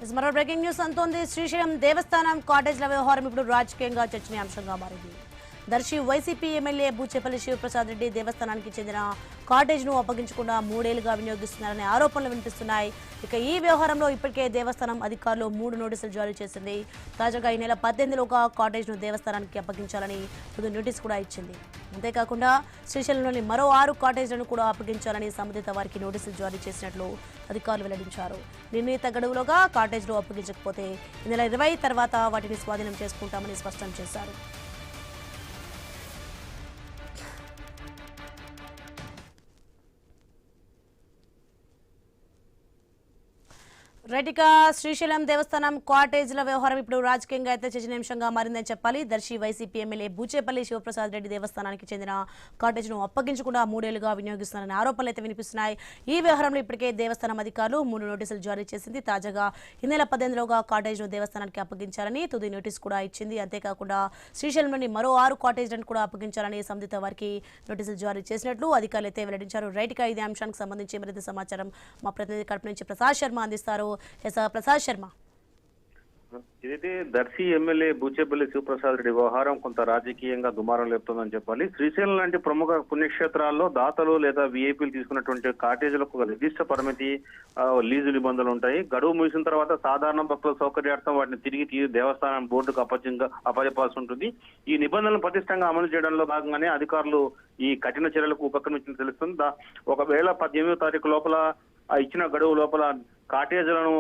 మరో breaking news అంతోంది. Srisailam దేవస్థానం కాటేజ్ల వ్యవహారం ఇప్పుడు రాజకీయంగా చర్చనీయాంశంగా మారింది. దర్శి వైసీపీ ఎమ్మెల్యే బూచేపల్లి శివప్రసాద్ రెడ్డి దేవస్థానానికి చెందిన కాటేజ్ను అప్పగించకుండా 3 ఏళ్లుగా వినియోగిస్తున్నారనే ఆరోపణలు వినిపిస్తున్నాయి. ఇక ఈ వ్యవహారంలో ఇప్పటికే దేవస్థానం అధికారులు 3 నోటీసులు జారీ చేసింది. తాజాగా ఈ నెల 18లోగా కాటేజ్ను దేవస్థానానికి అప్పగించాలని తుది నోటీసు కూడా ఇచ్చింది. అంతేకాకుండా శ్రీశైలంలోని మరో 6 కాటేజ్లను కూడా అప్పగించాలని సంబంధిత వారికి నోటీసులు జారీ చేసినట్లు అధికారులు వెల్లడించారు. నిర్ణీత గడువులోగా కాటేజ్లు అప్పగించకపోతే ఈ నెల 20 తర్వాత వాటిని స్వాధీనం చేసుకుంటామని స్పష్టం చేశారు. రైటిక శ్రీశైలం దేవస్థానం కాటేజ్ల వ్యవహారం ఇప్పుడు రాజకీయంగా అయితే చర్చనీయాంశంగా మారిందని చెప్పాలి. దర్శి వైసీపీ ఎమ్మెల్యే బూచేపల్లి శివప్రసాద్ రెడ్డి దేవస్థానానికి చెందిన కాటేజ్ను అప్పగించకుండా 3 ఏళ్లుగా వినియోగిస్తున్నారనే ఆరోపణలు అయితే వినిపిస్తున్నాయి. ఈ వ్యవహారంలో ఇప్పటికే దేవస్థానం అధికారులు 3 నోటీసులు జారీ చేసింది. తాజాగా ఈ నెల 18లోగా కాటేజ్ను దేవస్థానానికి అప్పగించాలని తుది నోటీసు కూడా ఇచ్చింది. అంతేకాకుండా శ్రీశైలంలోని మరో 6 కాటేజ్లను కూడా అప్పగించాలని సంబంధిత వారికి నోటీసులు జారీ చేసినట్లు అధికారులు అయితే వెల్లడించారు. రైట్గా ఇదే అంశానికి సంబంధించి మరింత సమాచారం మా ప్రతినిధి కడప నుంచి ప్రసాద్ శర్మ అందిస్తారు. ప్రసాద్ శర్మ, ఇదైతే దర్శి ఎమ్మెల్యే బూచేపల్లి శివప్రసాద్ రెడ్డి వ్యవహారం కొంత రాజకీయంగా దుమారం లేపుతుందని చెప్పాలి. శ్రీశైలం లాంటి ప్రముఖ పుణ్యక్షేత్రాల్లో దాతలు లేదా విఐపీలు తీసుకున్నటువంటి కాటేజీలకు ఒక నిర్దిష్ట పరిమితి లీజు నిబంధనలు ఉంటాయి. గడువు ముగిసిన తర్వాత సాధారణ భక్తుల సౌకర్యార్థం వాటిని తిరిగి దేవస్థానం బోర్డుకు అప్పజెప్పాల్సి ఉంటుంది. ఈ నిబంధనలు పటిష్టంగా అమలు చేయడంలో భాగంగానే అధికారులు ఈ కఠిన చర్యలకు ఉపక్రమించిన తెలుస్తుంది. ఒకవేళ 18వ తారీఖు లోపల ఇచ్చిన గడువు లోపల కాటేజీలను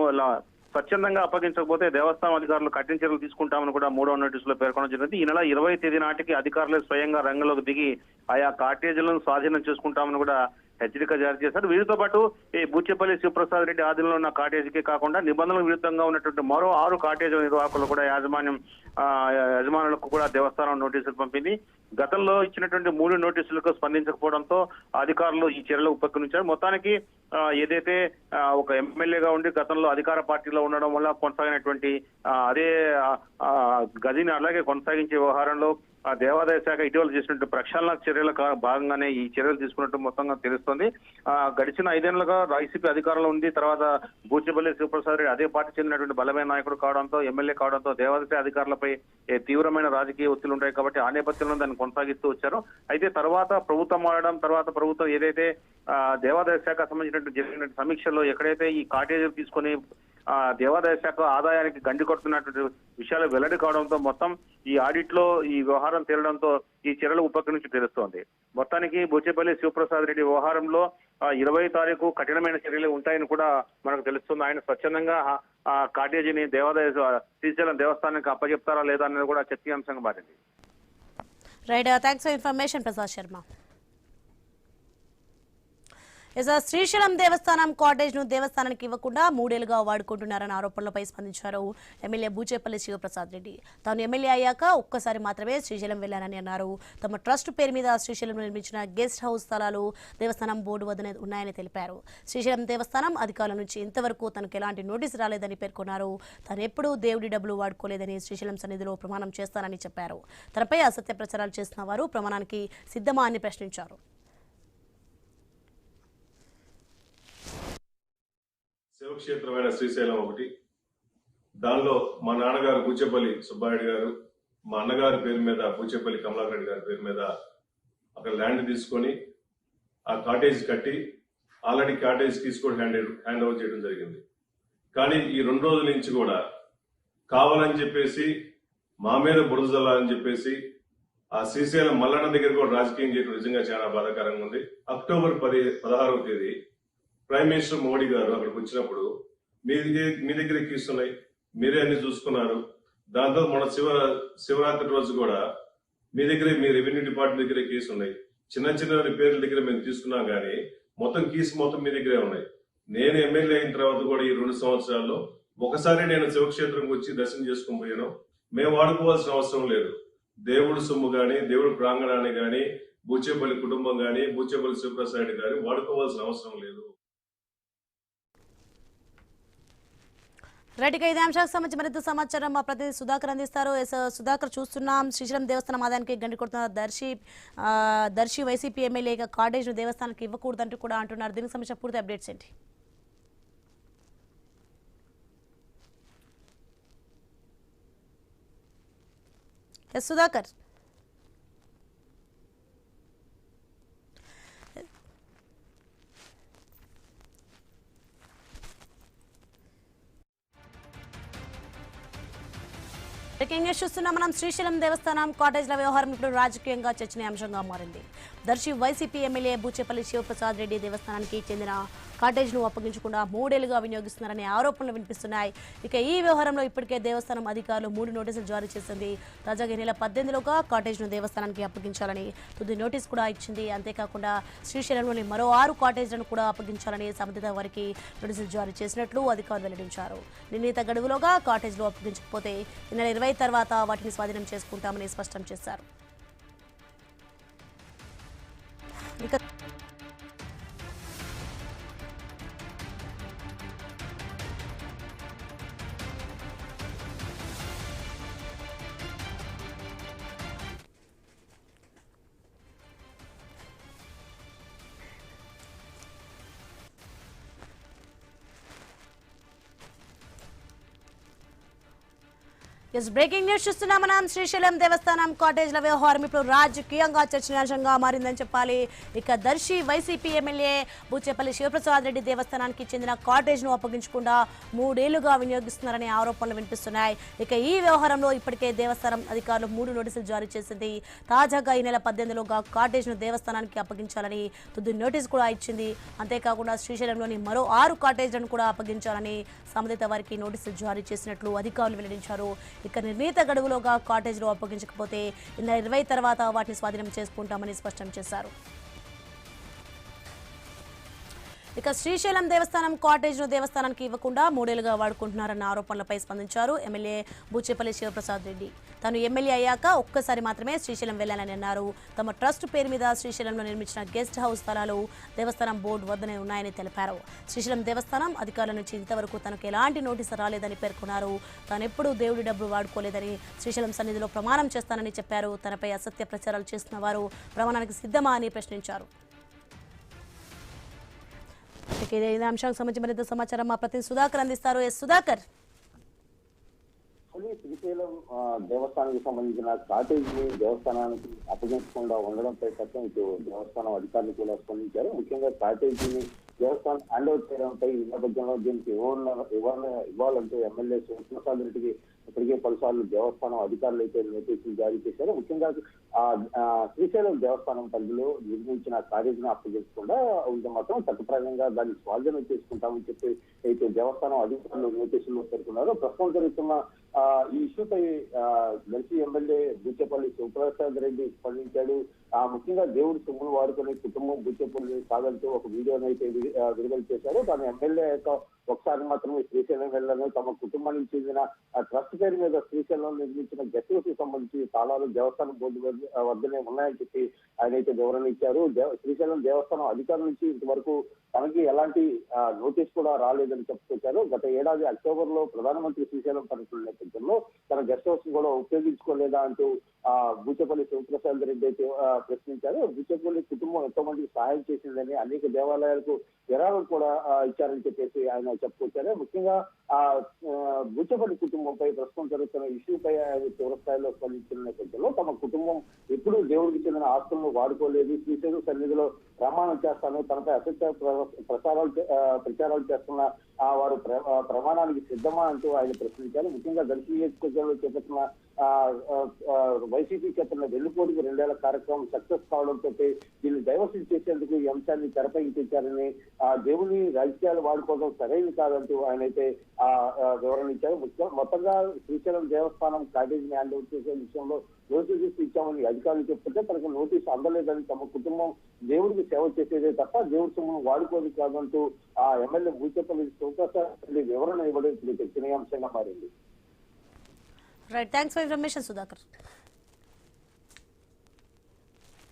స్వచ్ఛందంగా అప్పగించకపోతే దేవస్థానం అధికారులు కఠిన చర్యలు తీసుకుంటామని కూడా 3వ నోటీసులో పేర్కొనడం జరిగింది. ఈ నెల 20 తేదీ నాటికి అధికారులు స్వయంగా రంగంలోకి దిగి ఆయా కాటేజీలను స్వాధీనం చేసుకుంటామని కూడా హెచ్చరిక జారీ చేశారు. వీరితో పాటు ఈ బూచేపల్లి శివప్రసాద్ రెడ్డి ఆధీనంలో ఉన్న కాటేజీకే కాకుండా నిబంధనలకు విరుద్ధంగా ఉన్నటువంటి మరో 6 కాటేజీల నిర్వాహకులు కూడా యజమానులకు కూడా దేవస్థానం నోటీసులు పంపింది. గతంలో ఇచ్చినటువంటి 3 నోటీసులకు స్పందించకపోవడంతో అధికారులు ఈ చర్యలు ఉపక్రమించారు. మొత్తానికి ఏదైతే ఒక ఎమ్మెల్యేగా ఉండి గతంలో అధికార పార్టీలో ఉండడం వల్ల కొనసాగినటువంటి అదే గదిని అలాగే కొనసాగించే వ్యవహారంలో దేవాదాయ శాఖ ఇటీవల చేసినట్టు ప్రక్షాళన చర్యల భాగంగానే ఈ చర్యలు తీసుకున్నట్టు మొత్తంగా తెలుస్తోంది. గడిచిన 5 ఏళ్లుగా వైసీపీ అధికారంలో ఉంది. తర్వాత బూచేపల్లి శివప్రసాద్ రెడ్డి అదే పార్టీ చెందినటువంటి బలమైన నాయకుడు కావడంతో ఎమ్మెల్యే కావడంతో దేవాదాయ అధికారులపై తీవ్రమైన రాజకీయ ఒత్తిళ్లు ఉంటాయి కాబట్టి ఆ నేపథ్యంలో దాన్ని కొనసాగిస్తూ వచ్చారు. అయితే తర్వాత ప్రభుత్వం మారడం, తర్వాత ప్రభుత్వం ఏదైతే దేవాదాయ శాఖ సంబంధించినట్టు జరిగిన సమీక్షల్లో ఎక్కడైతే ఈ కాటేజీలు తీసుకొని దేవాదాయ శాఖ ఆదాయానికి గండి కొడుతున్నటువంటి విషయాలు వెల్లడి కావడంతో మొత్తం ఈ ఆడిట్ లో ఈ వ్యవహారం తేలడంతో ఈ చర్యలు ఉపక్రమించి తెలుస్తోంది. మొత్తానికి బూచేపల్లి శివప్రసాద్ రెడ్డి వ్యవహారంలో 20 తారీఖు కఠినమైన చర్యలు ఉంటాయని కూడా మనకు తెలుస్తుంది. ఆయన స్వచ్ఛందంగా ఆ కాటేజీని శ్రీశైలం దేవస్థానానికి అప్పచెప్తారా లేదా అనేది కూడా చర్చనీయాంశంగా మారింది. Right, thanks for information Prasad Sharma. Srisailam Devasthanam cottage ను దేవస్థానానికి ఇవ్వకుండా 3 ఏళ్లుగా వాడుకుంటున్నారన్న ఆరోపణలపై స్పందించారు ఎమ్మెల్యే బూచేపల్లి శివప్రసాద్ రెడ్డి. తాను ఎమ్మెల్యే అయ్యాక ఒక్కసారి మాత్రమే శ్రీశైలం వెళ్లానని అన్నారు. తమ ట్రస్ట్ పేరు మీద శ్రీశైలం నిర్మించిన గెస్ట్ హౌస్ స్థలాలు దేవస్థానం బోర్డు వద్దనే ఉన్నాయని తెలిపారు. శ్రీశైలం దేవస్థానం అధికారుల నుంచి ఇంతవరకు తనకు ఎలాంటి నోటీసు రాలేదని పేర్కొన్నారు. తాను ఎప్పుడూ దేవుడి డబ్బులు వాడుకోలేదని శ్రీశైలం సన్నిధిలో ప్రమాణం చేస్తానని చెప్పారు. తనపై అసత్య ప్రచారాలు చేస్తున్న వారు ప్రమాణానికి సిద్ధమా అని ప్రశ్నించారు. శివక్షేత్రమైన శ్రీశైలం ఒకటి, దానిలో మా నాన్నగారు బూచేపల్లి సుబ్బారెడ్డి గారు, మా అన్నగారి పేరు మీద బూచేపల్లి కమలాకర్ రెడ్డి గారి పేరు మీద అక్కడ ల్యాండ్ తీసుకొని ఆ కాటేజ్ కట్టి ఆల్రెడీ కాటేజ్ తీసుకొని హ్యాండ్ ఓవర్ చేయడం జరిగింది. కానీ ఈ 2 రోజుల నుంచి కూడా కావాలని చెప్పేసి మా మీద బురద జల్లాలని చెప్పేసి ఆ శ్రీశైలం మల్లన్న దగ్గర కూడా రాజకీయం చేయడం నిజంగా చాలా బాధాకరంగా ఉంది. అక్టోబర్ 16వ తేదీ ప్రైమ్ మినిస్టర్ మోడీ గారు అక్కడికి వచ్చినప్పుడు మీ దగ్గర కీస్తున్నాయి, మీరే అన్ని చూసుకున్నారు. దాంతో మన శివరాత్రి రోజు కూడా మీ రెవెన్యూ డిపార్ట్మెంట్ దగ్గర కేసు ఉన్నాయి. చిన్న చిన్న రిపేర్ల దగ్గర మేము తీసుకున్నాం కానీ మొత్తం కీసు మొత్తం మీ దగ్గరే ఉన్నాయి. నేను ఎమ్మెల్యే అయిన తర్వాత కూడా ఈ 2 సంవత్సరాల్లో ఒకసారి నేను శివక్షేత్రంకి వచ్చి దర్శనం చేసుకుని పోయాను. మేము వాడుకోవాల్సిన అవసరం లేదు. దేవుడు సొమ్ము గాని, దేవుడు ప్రాంగణాన్ని గాని, బూచేపల్లి కుటుంబం గాని, బూచేపల్లి శివప్రసాద్ రెడ్డి గాని వాడుకోవాల్సిన అవసరం లేదు. రైట్గా ఇదే అంశానికి సంబంధించి మరింత సమాచారం మా ప్రతినిధి సుధాకర్ అందిస్తారు. సుధాకర్, చూస్తున్నాం శ్రీశైలం దేవస్థానం ఆదాయానికి గండి కొడుతున్న దర్శి వైసీపీ ఎమ్మెల్యేగా కాటేజ్ దేవస్థానానికి ఇవ్వకూడదంటూ కూడా అంటున్నారు. దీనికి సంబంధించిన పూర్తి అప్డేట్స్ ఏంటి? ఎస్ సుధాకర్. బ్రేకింగ్ న్యూస్ చూస్తున్నాం మనం. శ్రీశైలం దేవస్థానం కాటేజ్ల వ్యవహారం ఇప్పుడు రాజకీయంగా చర్చనీయాంశంగా మారింది. దర్శి వైసీపీ ఎమ్మెల్యే బూచేపల్లి శివప్రసాద్ రెడ్డి దేవస్థానానికి చెందిన కాటేజ్ను అప్పగించకుండా 3 ఏళ్లుగా వినియోగిస్తున్నారనే ఆరోపణలు వినిపిస్తున్నాయి. ఇక ఈ వ్యవహారంలో ఇప్పటికే దేవస్థానం అధికారులు 3 నోటీసులు జారీ చేసింది. తాజాగా ఈ నెల 18లోగా కాటేజ్ను దేవస్థానానికి అప్పగించాలని తుది నోటీస్ కూడా ఇచ్చింది. అంతేకాకుండా శ్రీశైలంలోని మరో 6 కాటేజ్లను కూడా అప్పగించాలని సంబంధిత వారికి నోటీసులు జారీ చేసినట్లు అధికారులు వెల్లడించారు. నిర్ణీత గడువులోగా కాటేజ్లు అప్పగించకపోతే ఈ నెల 20 తర్వాత వాటిని స్వాధీనం చేసుకుంటామని స్పష్టం చేశారు. ఇక బ్రేకింగ్ న్యూస్ చూస్తున్నాం మనం. శ్రీశైలం దేవస్థానం కాటేజ్ల వ్యవహారం ఇప్పుడు రాజకీయంగా చర్చనీయాంశంగా మారిందని చెప్పాలి. ఇక దర్శి వైసీపీ ఎమ్మెల్యే బూచేపల్లి శివప్రసాద్ రెడ్డి దేవస్థానానికి చెందిన కాటేజ్ను అప్పగించకుండా 3 ఏళ్లుగా వినియోగిస్తున్నారనే ఆరోపణలు వినిపిస్తున్నాయి. ఇక ఈ వ్యవహారంలో ఇప్పటికే దేవస్థానం అధికారులు 3 నోటీసులు జారీ చేసింది. తాజాగా ఈ నెల 18లోగా కాటేజ్ను దేవస్థానానికి అప్పగించాలని తుది నోటీసు కూడా ఇచ్చింది. అంతేకాకుండా శ్రీశైలంలోని మరో 6 కాటేజ్లను కూడా అప్పగించాలని సంబంధిత వారికి నోటీసులు జారీ చేసినట్లు అధికారులు వెల్లడించారు. ఇక నిర్ణీత గడువులోగా కాటేజ్లు అప్పగించకపోతే ఈ నెల 20 తర్వాత వాటిని స్వాధీనం చేసుకుంటామని స్పష్టం చేశారు. ఇక శ్రీశైలం దేవస్థానం కాటేజ్ను దేవస్థానానికి ఇవ్వకుండా 3 ఏళ్లుగా వాడుకుంటున్నారన్న ఆరోపణలపై స్పందించారు ఎమ్మెల్యే బూచేపల్లి శివప్రసాద్ రెడ్డి. తాను ఎమ్మెల్యే అయ్యాక ఒక్కసారి మాత్రమే శ్రీశైలం వెళ్లాలని అన్నారు. తమ ట్రస్ట్ పేరు మీద శ్రీశైలంలో నిర్మించిన గెస్ట్ హౌస్ స్థలాలు దేవస్థానం బోర్డు వద్దనే ఉన్నాయని తెలిపారు. శ్రీశైలం దేవస్థానం అధికారుల నుంచి ఇంతవరకు తనకు ఎలాంటి నోటీసు రాలేదని పేర్కొన్నారు. తానెప్పుడూ దేవుడి డబ్బులు వాడుకోలేదని శ్రీశైలం సన్నిధిలో ప్రమాణం చేస్తానని చెప్పారు. తనపై అసత్య ప్రచారాలు చేస్తున్న వారు ప్రమాణానికి సిద్ధమా అని ప్రశ్నించారు. ఇదే అంశానికి సంబంధించి మరింత సమాచారం మా ప్రతినిధి సుధాకర్ అందిస్తారు. ఎస్ సుధాకర్. శ్రీశైలం దేవస్థానానికి సంబంధించిన కాటేజ్ ని దేవస్థానానికి అప్పగించకుండా ఉండడంపై సైతం ఇటు దేవస్థానం అధికారులు కూడా స్పందించారు. ముఖ్యంగా కాటేజ్ ని దేవస్థానం హ్యాండ్ ఓవర్ చేయడంపై ఈ నేపథ్యంలో దీనికి ఇవ్వాలంటూ ఎమ్మెల్యే శివప్రసాద్ రెడ్డికి ఇప్పటికే పలుసార్లు దేవస్థానం అధికారులు అయితే నోటీసులు జారీ చేశారు. ముఖ్యంగా శ్రీశైలం దేవస్థానం పరిధిలో నిర్మించిన కాటేజ్ను అప్పగించకుండా ఉంటే మాత్రం చట్టప్రకారంగా దాన్ని స్వాధీనం చేసుకుంటామని చెప్పి అయితే దేవస్థానం అధికారులు నోటీసులు పేర్కొన్నారు. ప్రస్తుతం జరుగుతున్న ఈ ఇష్యూపై దర్శి ఎమ్మెల్యే బూచేపల్లి శివప్రసాద్ రెడ్డి స్పందించాడు. ముఖ్యంగా దేవుడి సొమ్మును వాడుకునే కుటుంబం బూచేపల్లి సాగంటూ ఒక వీడియోని అయితే విడుదల చేశారు. తాను ఎమ్మెల్యే ఒకసారి మాత్రమే శ్రీశైలం వెళ్ళాను. తమ కుటుంబానికి చెందిన ట్రస్ట్ పేరు మీద శ్రీశైలం నిర్మించిన గెస్ట్ హౌస్ కి సంబంధించి తాళాలు దేవస్థానం బోర్డు వద్దనే ఉన్నాయని చెప్పి ఆయన అయితే వివరణ ఇచ్చారు. శ్రీశైలం దేవస్థానం అధికారుల నుంచి ఇంతవరకు తనకి ఎలాంటి నోటీస్ కూడా రాలేదని చెప్పుకొచ్చారు. గత ఏడాది అక్టోబర్ లో ప్రధానమంత్రి శ్రీశైలం పర్యటన నేపథ్యంలో తన గెస్ట్ హౌస్ కూడా ఉపయోగించుకోలేదా అంటూ బూచేపల్లి శివప్రసాద్ రెడ్డి అయితే ప్రశ్నించారు. బూచేపల్లి కుటుంబం ఎంతో మందికి సహాయం చేసిందని, అనేక దేవాలయాలకు విరాళం కూడా ఇచ్చారని చెప్పేసి ఆయన చెప్పుకొచ్చారు. ముఖ్యంగా బూచేపల్లి కుటుంబంపై ప్రస్తుతం జరుగుతున్న ఇష్యూపై ఆయన తీవ్ర స్థాయిలో స్పందించిన నేపథ్యంలో తమ కుటుంబం ఎప్పుడూ దేవుడికి చెందిన ఆస్తులను వాడుకోలేదు, శ్రీశైలం సన్నిధిలో ప్రమాణం చేస్తాను, తనపై అసత్య ప్రచారాలు చేస్తున్న వారు ప్రమాణానికి సిద్ధమా అంటూ ఆయన ప్రశ్నించారు. ముఖ్యంగా దర్శి నియోజకవర్గంలో చేపట్టిన వైసీపీ చేపట్టిన వెన్నుపోటుకు 2 ఏళ్ల కార్యక్రమం సక్సెస్ కావడంతో దీన్ని డైవర్సిటీ చేసేందుకు ఈ అంశాన్ని తెరపై ఇంటించారని, దేవుని రాజకీయాలు వాడుకోవడం సరైనది కాదంటూ ఆయన అయితే వివరణ ఇచ్చారు. మొత్తంగా శ్రీశైలం దేవస్థానం కాటేజ్ ని హ్యాండ్ ఓవర్ చేసే విషయంలో నోటీసు ఇచ్చామని అధికారులు చెప్తుంటే తనకు నోటీసు అందలేదని, తమ కుటుంబం దేవుడికి సేవ చేసేదే తప్ప దేవుడి సొమ్మును వాడుకోదు కాదంటూ ఎమ్మెల్యే బూచేపల్లి శివప్రసాద్ వివరణ ఇవ్వడం చర్చనీయాంశంగా మారింది. Right, thanks for information Sudhakar.